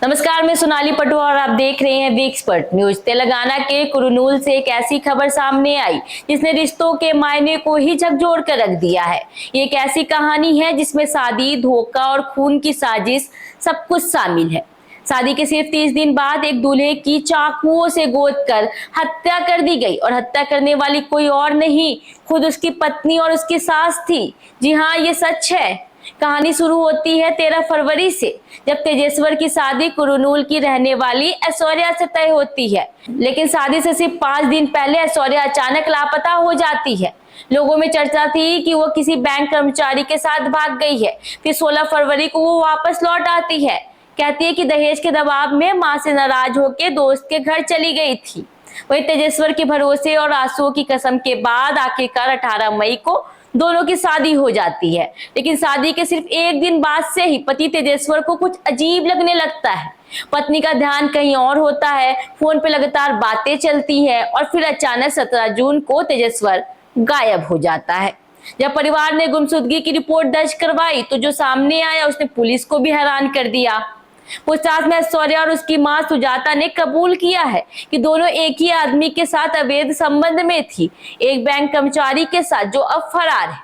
नमस्कार, मैं सोनाली पटवा और आप देख रहे हैं वी एक्सपर्ट न्यूज। तेलंगाना के कुरुनूल से एक ऐसी खबर सामने आई जिसने रिश्तों के मायने को ही झकझोर कर रख दिया है। ये एक ऐसी कहानी है जिसमें शादी, धोखा और खून की साजिश सब कुछ शामिल है। शादी के सिर्फ 30 दिन बाद एक दूल्हे की चाकुओं से गोद कर हत्या कर दी गई और हत्या करने वाली कोई और नहीं, खुद उसकी पत्नी और उसकी सास थी। जी हाँ, ये सच है। कहानी शुरू होती है 13 फरवरी से, जब तेजेश्वर की शादी कुरुनूल की रहने वाली ऐश्वर्या से तय होती है। लेकिन शादी से सिर्फ 5 दिन पहले ऐश्वर्या अचानक लापता हो जाती है। लोगों में चर्चा थी कि वो किसी बैंक कर्मचारी के साथ भाग गई है। फिर 16 फरवरी को वो वापस लौट आती है। कहती है कि दहेज के दबाव में मां से नाराज होकर दोस्त के घर चली गई थी। वही तेजेश्वर के भरोसे और आंसुओं की कसम के बाद आखिरकार 18 मई को दोनों की शादी हो जाती है। लेकिन शादी के सिर्फ एक दिन बाद से ही पति तेजेश्वर को कुछ अजीब लगने लगता है। पत्नी का ध्यान कहीं और होता है, फोन पे लगातार बातें चलती है और फिर अचानक 17 जून को तेजेश्वर गायब हो जाता है। जब परिवार ने गुमशुदगी की रिपोर्ट दर्ज करवाई तो जो सामने आया उसने पुलिस को भी हैरान कर दिया। पूछताछ में ऐश्वर्या और उसकी मां सुजाता ने कबूल किया है कि दोनों एक ही आदमी के साथ अवैध संबंध में थी, एक बैंक कर्मचारी के साथ जो अब फरार है।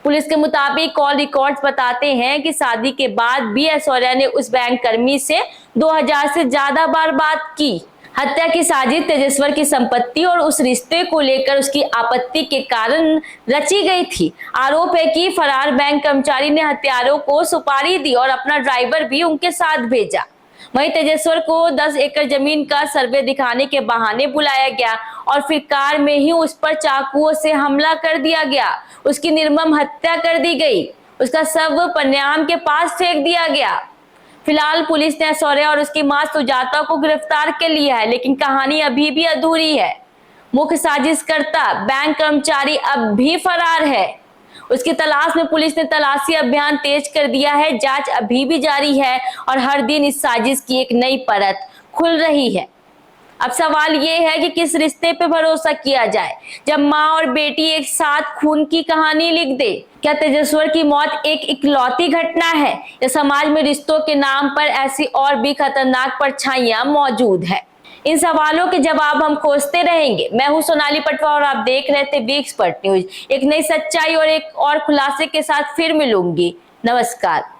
पुलिस के मुताबिक कॉल रिकॉर्ड्स बताते हैं कि शादी के बाद भी ऐश्वर्या ने उस बैंक कर्मी से 2000 से ज्यादा बार बात की। हत्या की साजिश तेजेश्वर की संपत्ति और उस रिश्ते को लेकर उसकी आपत्ति के कारण रची गई थी। आरोप है कि फरार बैंक कर्मचारी ने हत्यारों को सुपारी दी और अपना ड्राइवर भी उनके साथ भेजा। वहीं तेजेश्वर को 10 एकड़ जमीन का सर्वे दिखाने के बहाने बुलाया गया और फिर कार में ही उस पर चाकुओं से हमला कर दिया गया। उसकी निर्मम हत्या कर दी गई। उसका शव पन्याम के पास फेंक दिया गया। फिलहाल पुलिस ने ऐश्वर्या और उसकी मां सुजाता को गिरफ्तार कर लिया है, लेकिन कहानी अभी भी अधूरी है। मुख्य साजिशकर्ता बैंक कर्मचारी अब भी फरार है। उसकी तलाश में पुलिस ने तलाशी अभियान तेज कर दिया है। जांच अभी भी जारी है और हर दिन इस साजिश की एक नई परत खुल रही है। अब सवाल ये है कि किस रिश्ते पे भरोसा किया जाए जब माँ और बेटी एक साथ खून की कहानी लिख दे। क्या तेजेश्वर की मौत एक इकलौती घटना है या समाज में रिश्तों के नाम पर ऐसी और भी खतरनाक परछाइयां मौजूद है? इन सवालों के जवाब हम खोजते रहेंगे। मैं हूं सोनाली पटवा और आप देख रहे थे वी एक्सपर्ट न्यूज। एक नई सच्चाई और एक और खुलासे के साथ फिर मिलूंगी। नमस्कार।